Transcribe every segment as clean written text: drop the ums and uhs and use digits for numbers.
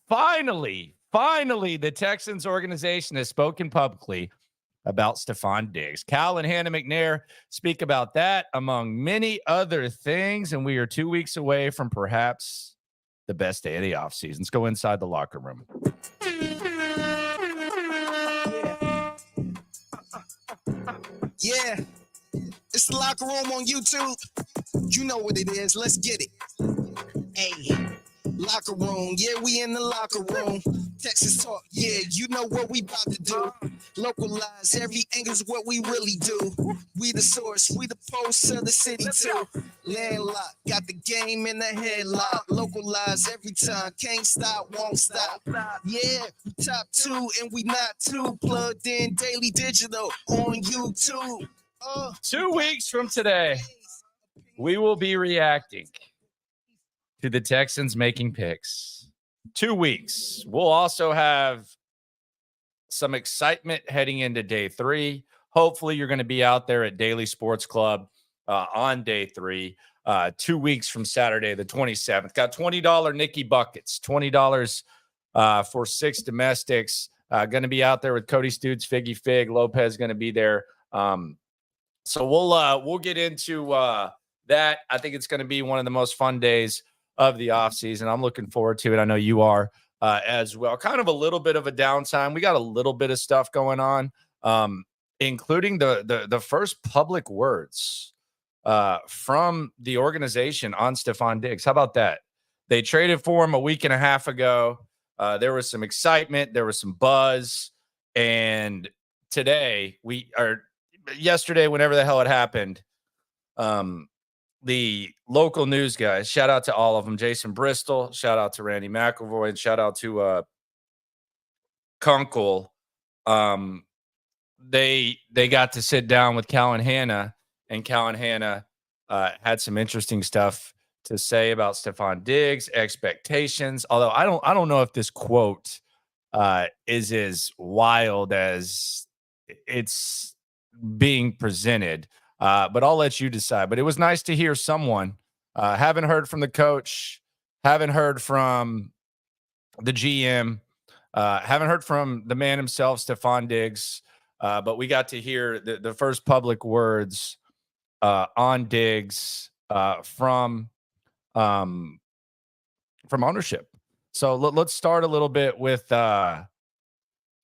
finally, the Texans organization has spoken publicly about Stefon Diggs. Cal and Hannah McNair speak about that, among many other things, and we are 2 weeks away from perhaps the best day of the offseason. Let's go inside the locker room. Yeah, it's the locker room on YouTube. You know what it is. Let's get it. Hey, locker room. Yeah, we in the locker room. Texas talk. Yeah, you know what we about to do. Localize every angle's what we really do. We the source. We the pulse of the city too. Landlock. Got the game in the headlock. Localize every time. Can't stop, won't stop. Yeah, we top 2 and we not too. Plugged in daily digital on YouTube. 2 weeks from today, we will be reacting to the Texans making picks. 2 weeks. We'll also have some excitement heading into day 3. Hopefully, you're going to be out there at Daily Sports Club on day 3. 2 weeks from Saturday, the 27th. Got $20 Nicky Buckets, $20 for 6 domestics. Going to be out there with Cody Stoots, Figgy Fig. Lopez going to be there. So we'll get into that. I think it's going to be one of the most fun days of the offseason. I'm looking forward to it. I know you are as well. Kind of a little bit of a downtime. We got a little bit of stuff going on, including the first public words from the organization on Stefon Diggs. How about that? They traded for him a week and a half ago. There was some excitement. There was some buzz. And yesterday, whenever the hell it happened, the local news guys, shout out to all of them, Jason Bristol, shout out to Randy McElroy, and shout out to Kunkel. They got to sit down with Cal and Hannah, and Cal and Hannah had some interesting stuff to say about Stefon Diggs, expectations. Although I don't know if this quote is as wild as it's being presented. But I'll let you decide. But it was nice to hear someone. Haven't heard from the coach. Haven't heard from the GM. Haven't heard from the man himself, Stefon Diggs. But we got to hear the first public words on Diggs from ownership. So let's start a little bit with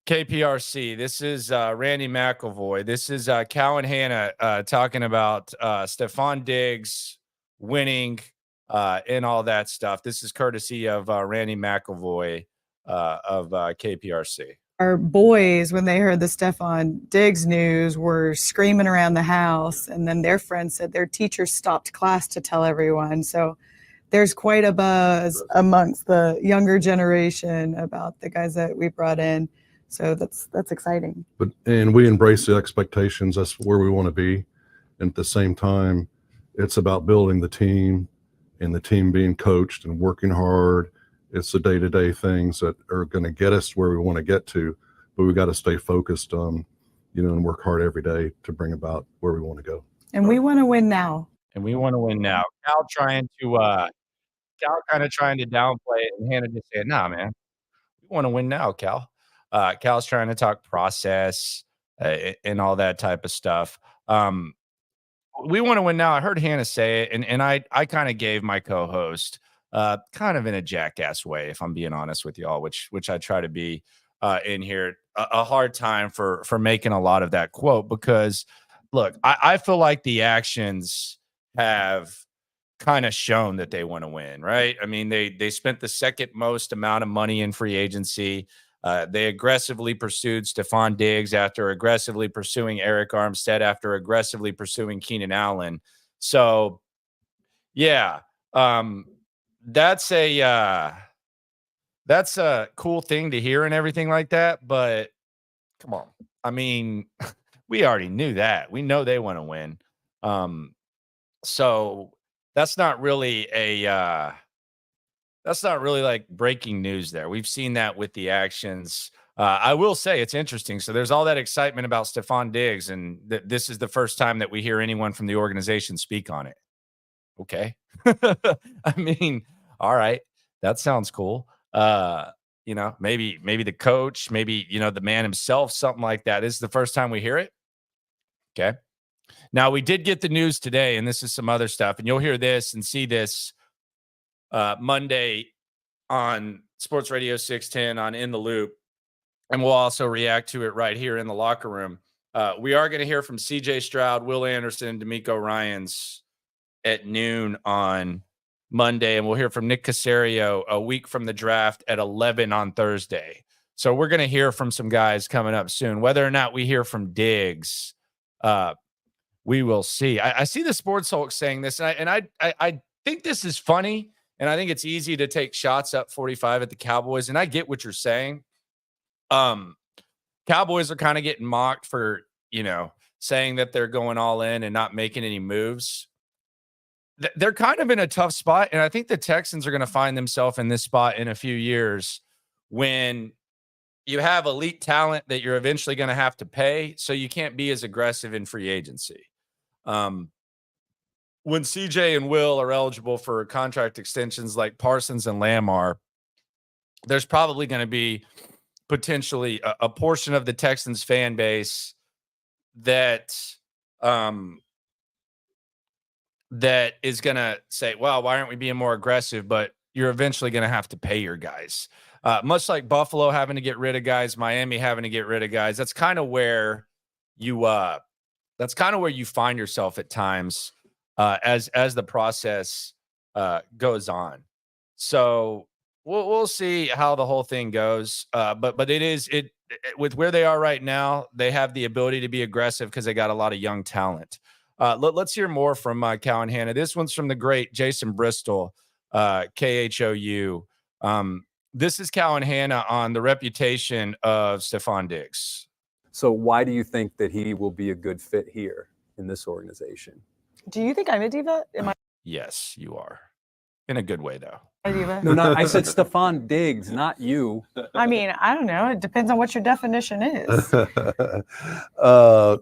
KPRC. This is Randy McElroy. This is Cal and Hannah talking about Stefon Diggs winning and all that stuff. This is courtesy of Randy McElroy of KPRC. Our boys, when they heard the Stefon Diggs news, were screaming around the house, and then their friends said their teacher stopped class to tell everyone. So there's quite a buzz amongst the younger generation about the guys that we brought in. So that's exciting. And we embrace the expectations. That's where we want to be. And at the same time, it's about building the team and the team being coached and working hard. It's the day-to-day things that are going to get us where we want to get to, but we've got to stay focused on, and work hard every day to bring about where we want to go. And we want to win now. Cal kind of trying to downplay it, and Hannah just said, "Nah, man, we want to win now, Cal." Cal's trying to talk process and all that type of stuff. We want to win now. I heard Hannah say it, and I kind of gave my co-host kind of in a jackass way, if I'm being honest with y'all, which I try to be in here, a hard time for making a lot of that quote, because look, I feel like the actions have kind of shown that they want to win, right? I mean, they spent the second most amount of money in free agency. They aggressively pursued Stefon Diggs after aggressively pursuing Eric Armstead after aggressively pursuing Keenan Allen. So, yeah, that's a cool thing to hear and everything like that. But come on, I mean, we already knew that. We know they want to win. So that's not really like breaking news there. We've seen that with the actions. I will say it's interesting. So there's all that excitement about Stefon Diggs, and this is the first time that we hear anyone from the organization speak on it. Okay. I mean, all right. That sounds cool. maybe the coach, maybe, the man himself, something like that. This is the first time we hear it. Okay. Now, we did get the news today, and this is some other stuff, and you'll hear this and see this Monday on Sports Radio 610 on In the Loop, and we'll also react to it right here in the locker room. We are going to hear from CJ Stroud, Will Anderson, and D'Amico Ryans at noon on Monday, and we'll hear from Nick Caserio a week from the draft at 11 on Thursday. So we're going to hear from some guys coming up soon. Whether or not we hear from Diggs, we will see. I see the Sports Hulk saying this, and I think this is funny, and I think it's easy to take shots up 45 at the Cowboys, and I get what you're saying. Cowboys are kind of getting mocked for, saying that they're going all in and not making any moves. They're kind of in a tough spot, and I think the Texans are going to find themselves in this spot in a few years when you have elite talent that you're eventually going to have to pay, so you can't be as aggressive in free agency. When CJ and Will are eligible for contract extensions like Parsons and Lamb are, there's probably going to be potentially a portion of the Texans fan base that is going to say, well, why aren't we being more aggressive? But you're eventually going to have to pay your guys. Much like Buffalo having to get rid of guys, Miami having to get rid of guys. That's kind of where you find yourself at times as the process goes on. So we'll see how the whole thing goes. But with where they are right now, they have the ability to be aggressive because they got a lot of young talent. Let's hear more from Cal and Hannah. This one's from the great Jason Bristol, KHOU. This is Cal and Hannah on the reputation of Stefon Diggs. So why do you think that he will be a good fit here in this organization? Do you think I'm a diva? Am I Yes, you are. In a good way, though. a diva? No, I said Stefon Diggs, not you. I mean, I don't know. It depends on what your definition is.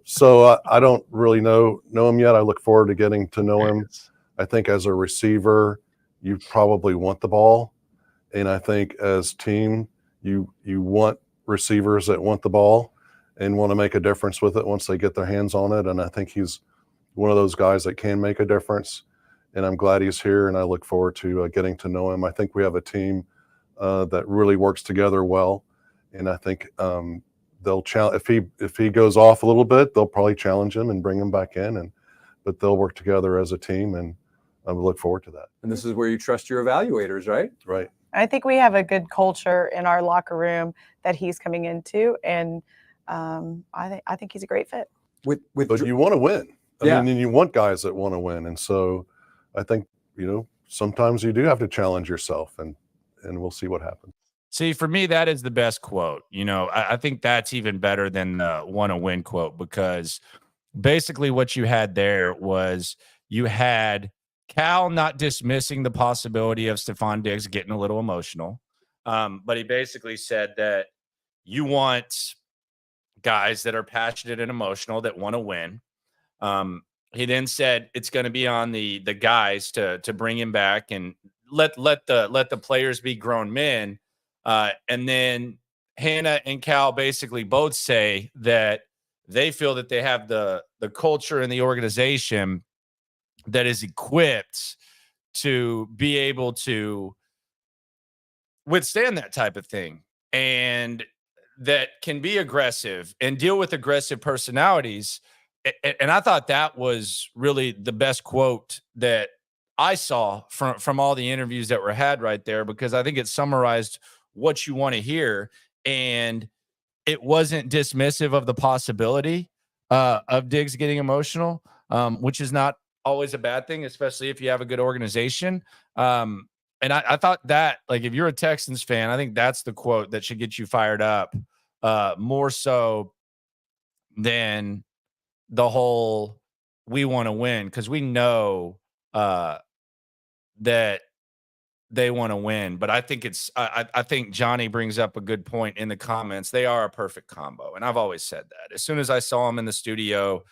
So I don't really know him yet. I look forward to getting to know him. I think as a receiver, you probably want the ball. And I think as team, you want receivers that want the ball and want to make a difference with it once they get their hands on it. And I think he's one of those guys that can make a difference. And I'm glad he's here, and I look forward to getting to know him. I think we have a team that really works together well, and I think they'll challenge. If he goes off a little bit, they'll probably challenge him and bring him back in, but they'll work together as a team, and I look forward to that. And this is where you trust your evaluators, right? Right. I think we have a good culture in our locker room that he's coming into, and I think he's a great fit. But you want to win. Yeah. I mean, you want guys that want to win, and so I think sometimes you do have to challenge yourself, and we'll see what happens. See, for me, that is the best quote. I think that's even better than the want to win quote, because basically what you had there was you had Cal not dismissing the possibility of Stefon Diggs getting a little emotional. But he basically said that you want guys that are passionate and emotional that want to win. He then said it's going to be on the guys to bring him back and let the players be grown men. And then Hannah and Cal basically both say that they feel that they have the culture and the organization that is equipped to be able to withstand that type of thing, and that can be aggressive and deal with aggressive personalities. And I thought that was really the best quote that I saw from all the interviews that were had right there, because I think it summarized what you want to hear. And it wasn't dismissive of the possibility of Diggs getting emotional, which is not always a bad thing, especially if you have a good organization. And I thought that, like, if you're a Texans fan, I think that's the quote that should get you fired up more so than the whole we want to win, because we know that they want to win. But I think I think Johnny brings up a good point in the comments. They are a perfect combo, and I've always said that. As soon as I saw them in the studio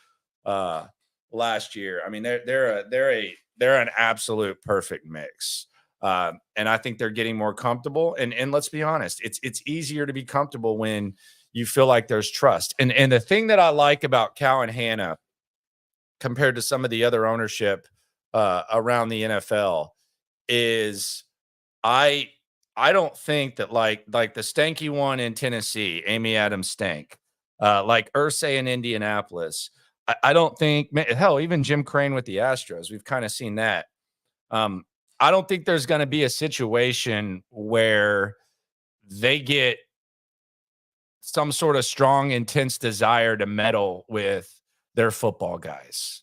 last year, I mean, they're an absolute perfect mix. And I think they're getting more comfortable. And let's be honest, it's easier to be comfortable when you feel like there's trust. And the thing that I like about Cal and Hannah compared to some of the other ownership around the NFL is I don't think that like the stanky one in Tennessee, Amy Adams Stank, like Irsay in Indianapolis. I don't think, hell, even Jim Crane with the Astros, we've kind of seen that. I don't think there's going to be a situation where they get some sort of strong, intense desire to meddle with their football guys.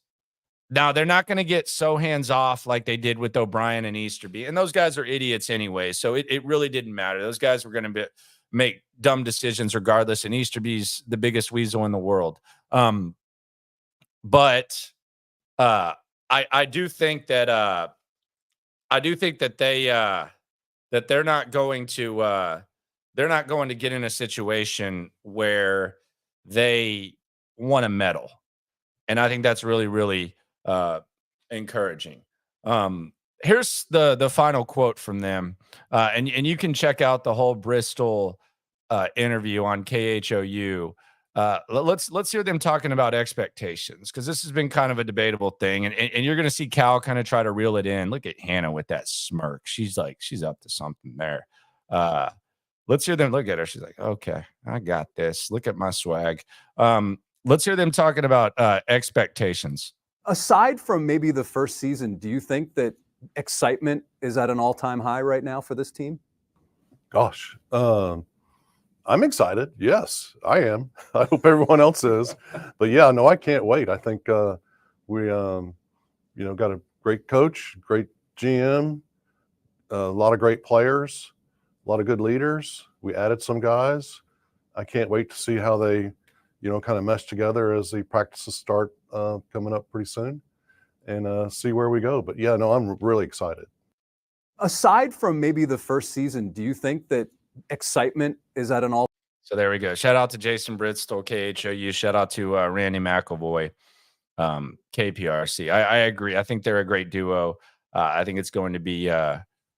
Now, they're not going to get so hands-off like they did with O'Brien and Easterby. And those guys are idiots anyway, so it really didn't matter. Those guys were going to make dumb decisions regardless, and Easterby's the biggest weasel in the world. But I do think that that they're not going to get in a situation where they want to meddle. And I think that's really, really encouraging. Here's the final quote from them. And you can check out the whole Bristol interview on KHOU. Let's hear them talking about expectations, because this has been kind of a debatable thing. And you're going to see Cal kind of try to reel it in. Look at Hannah with that smirk. She's up to something there. Let's hear them look at her. She's like, okay, I got this. Look at my swag. Let's hear them talking about expectations. Aside from maybe the first season, do you think that excitement is at an all-time high right now for this team? Gosh, I'm excited. Yes, I am. I hope everyone else is. But yeah, no, I can't wait. I think we, got a great coach, great GM, a lot of great players, a lot of good leaders. We added some guys. I can't wait to see how they, kind of mesh together as the practices start coming up pretty soon, and see where we go. But yeah, no, I'm really excited. Aside from maybe the first season, do you think that excitement is at an all? So there we go. Shout out to Jason Bristol, KHOU. Shout out to Randy McElvoy, KPRC. I agree. I think they're a great duo. I think it's going to be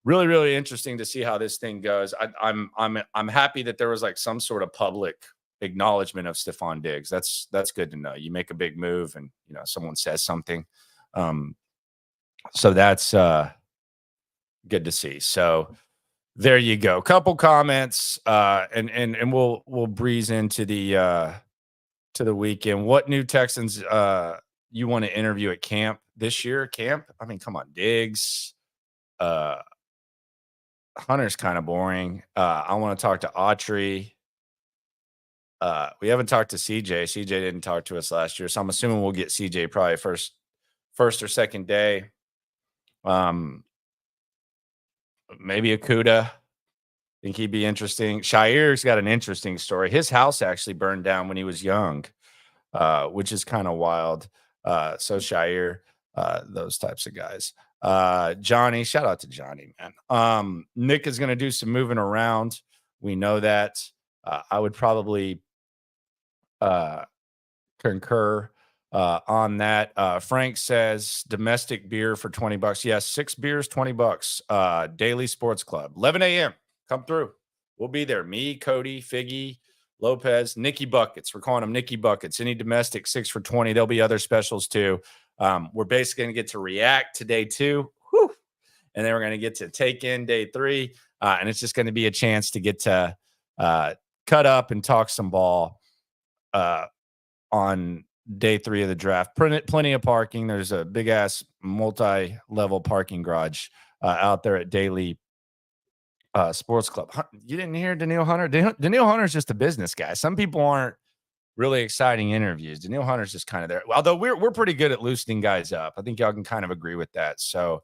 really, really interesting to see how this thing goes. I'm happy that there was like some sort of public acknowledgement of Stefon Diggs. That's good to know. You make a big move and someone says something. So that's good to see. So there you go. Couple comments, and we'll breeze into the weekend. What new Texans you want to interview at camp this year? Camp? I mean, come on, Diggs. Hunter's kind of boring. I want to talk to Autry. We haven't talked to CJ. CJ didn't talk to us last year, so I'm assuming we'll get CJ probably first or second day. Maybe Akuda. Think he'd be interesting. Shire's got an interesting story. His house actually burned down when he was young, which is kind of wild. So Shire, those types of guys. Johnny, shout out to Johnny, man. Nick is going to do some moving around. We know that. I would probably concur on that. Frank says domestic beer for $20. Yes, 6 beers, $20. Daily Sports Club, 11 a.m. Come through. We'll be there. Me, Cody, Figgy, Lopez, Nicky Buckets. We're calling them Nicky Buckets. Any domestic, 6 for $20. There'll be other specials too. We're basically going to get to react to day 2. Whew. And then we're going to get to take in day 3. And it's just going to be a chance to get to cut up and talk some ball on day 3 of the draft. Plenty of parking. There's a big ass multi-level parking garage out there at Daily Sports Club. You didn't hear Daniil Hunter? Daniil Hunter's just a business guy. Some people aren't really exciting interviews. Daniil Hunter's just kind of there. Although we're pretty good at loosening guys up. I think y'all can kind of agree with that. So,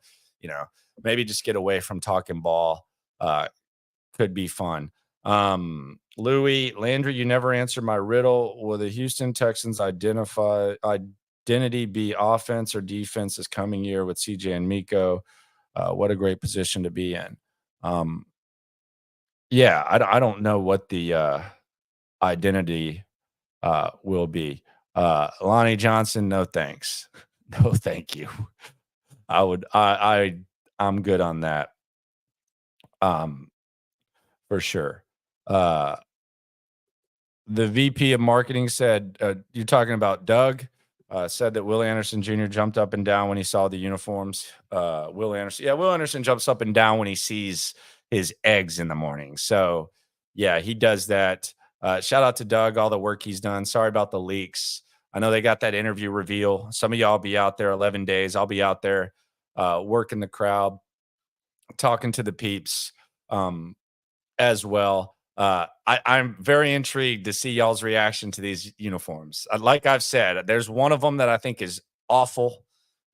maybe just get away from talking ball. Could be fun. Louis, Landry, you never answered my riddle. Will the Houston Texans identity be offense or defense this coming year with CJ and Miko? What a great position to be in. Yeah, I don't know what the identity will be. Lonnie Johnson, no thanks. No, thank you. I'm good on that. for sure. The VP of marketing said, you're talking about Doug, said that Will Anderson Jr. jumped up and down when he saw the uniforms. Will Anderson jumps up and down when he sees his eggs in the morning. So, yeah, he does that. Shout out to Doug, all the work he's done. Sorry about the leaks. I know they got that interview reveal. Some of y'all will be out there 11 days. I'll be out there working the crowd, talking to the peeps as well. I'm very intrigued to see y'all's reaction to these uniforms. Like I've said, there's one of them that I think is awful,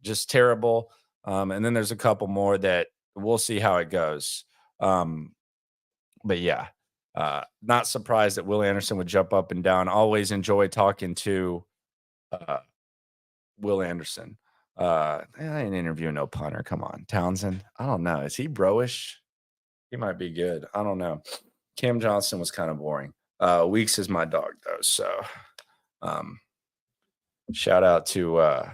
just terrible. And then there's a couple more that we'll see how it goes. But yeah, not surprised that Will Anderson would jump up and down. Always enjoy talking to Will Anderson. I ain't interviewing no punter. Come on, Townsend. I don't know. Is he bro-ish? He might be good. I don't know. Cam Johnson was kind of boring. Weeks is my dog, though. So shout out to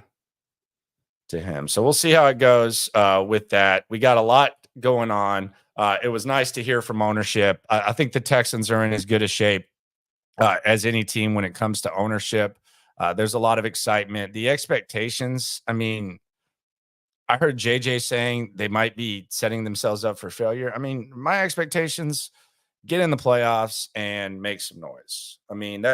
him. So we'll see how it goes with that. We got a lot going on. It was nice to hear from ownership. I think the Texans are in as good a shape as any team when it comes to ownership. There's a lot of excitement. The expectations, I mean, I heard JJ saying they might be setting themselves up for failure. I mean, my expectations, get in the playoffs and make some noise. I mean,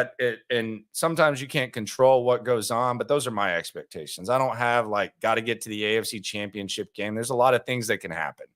and sometimes you can't control what goes on, but those are my expectations. I don't have got to get to the AFC Championship game. There's a lot of things that can happen.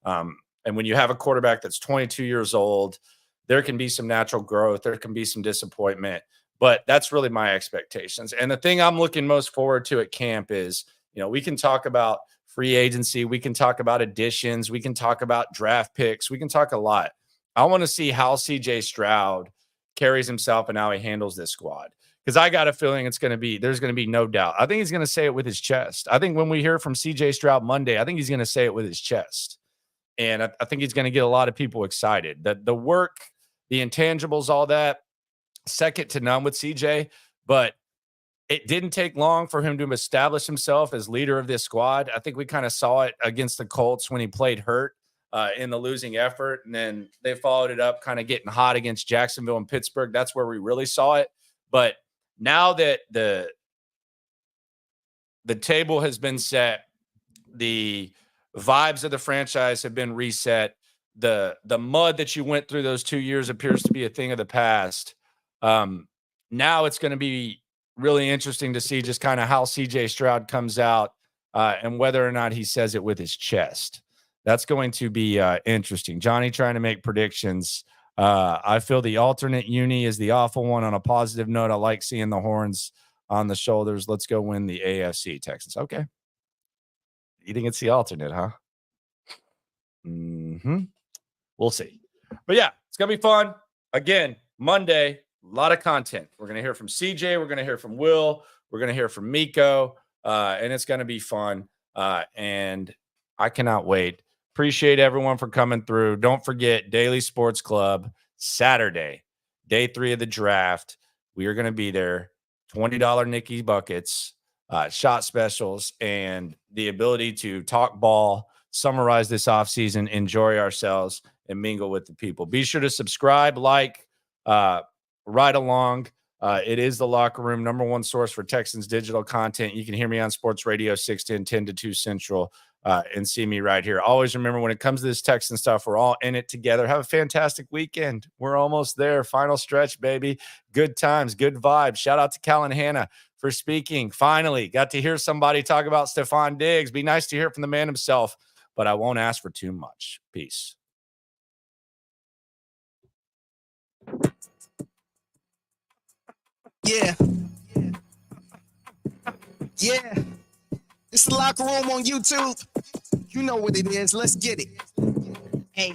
And when you have a quarterback that's 22 years old, there can be some natural growth. There can be some disappointment, but that's really my expectations. And the thing I'm looking most forward to at camp is, we can talk about free agency. We can talk about additions. We can talk about draft picks. We can talk a lot. I want to see how CJ Stroud carries himself and how he handles this squad. Because I got a feeling there's going to be no doubt. I think he's going to say it with his chest. I think when we hear from CJ Stroud Monday, I think he's going to say it with his chest. And I think he's going to get a lot of people excited. The work, the intangibles, all that, second to none with CJ. But it didn't take long for him to establish himself as leader of this squad. I think we kind of saw it against the Colts when he played hurt in the losing effort. And then they followed it up kind of getting hot against Jacksonville and Pittsburgh. That's where we really saw it. But now that the table has been set, the vibes of the franchise have been reset, the mud that you went through those 2 years appears to be a thing of the past. Now it's going to be really interesting to see just kind of how CJ Stroud comes out and whether or not he says it with his chest. That's going to be interesting. Johnny trying to make predictions. I feel the alternate uni is the awful one. On a positive note, I like seeing the horns on the shoulders. Let's go win the AFC, Texans. Okay. You think it's the alternate, huh? We'll see. But yeah, it's going to be fun. Again, Monday, a lot of content. We're going to hear from CJ. We're going to hear from Will. We're going to hear from Miko. And it's going to be fun. And I cannot wait. Appreciate everyone for coming through. Don't forget, Daily Sports Club, Saturday, day 3 of the draft. We are going to be there. $20 Nicky buckets, shot specials, and the ability to talk ball, summarize this offseason, enjoy ourselves, and mingle with the people. Be sure to subscribe, like, right along. It is the Locker Room, #1 source for Texans digital content. You can hear me on Sports Radio 610, 10 to 2 Central, and see me right here. Always remember, when it comes to this Texan stuff, we're all in it together. Have a fantastic weekend. We're almost there. Final stretch, baby. Good times, good vibes. Shout out to Cal and Hannah for speaking. Finally, got to hear somebody talk about Stefon Diggs. Be nice to hear from the man himself, but I won't ask for too much. Peace. Yeah. It's the Locker Room on YouTube. You know what it is. Let's get it. Hey,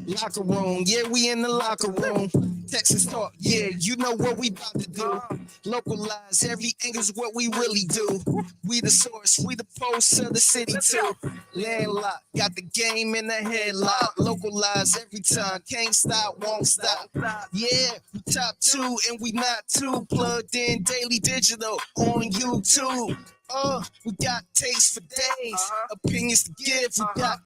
Locker Room. Yeah, we in the Locker Room. Texas talk. Yeah, you know what we about to do. Localize every angle's what we really do. We the source. We the pulse of the city too. Landlock. Got the game in the headlock. Localize every time. Can't stop, won't stop. Yeah, we top 2 and we not too. Plugged in daily digital on YouTube. We got taste for days. Opinions to give. We got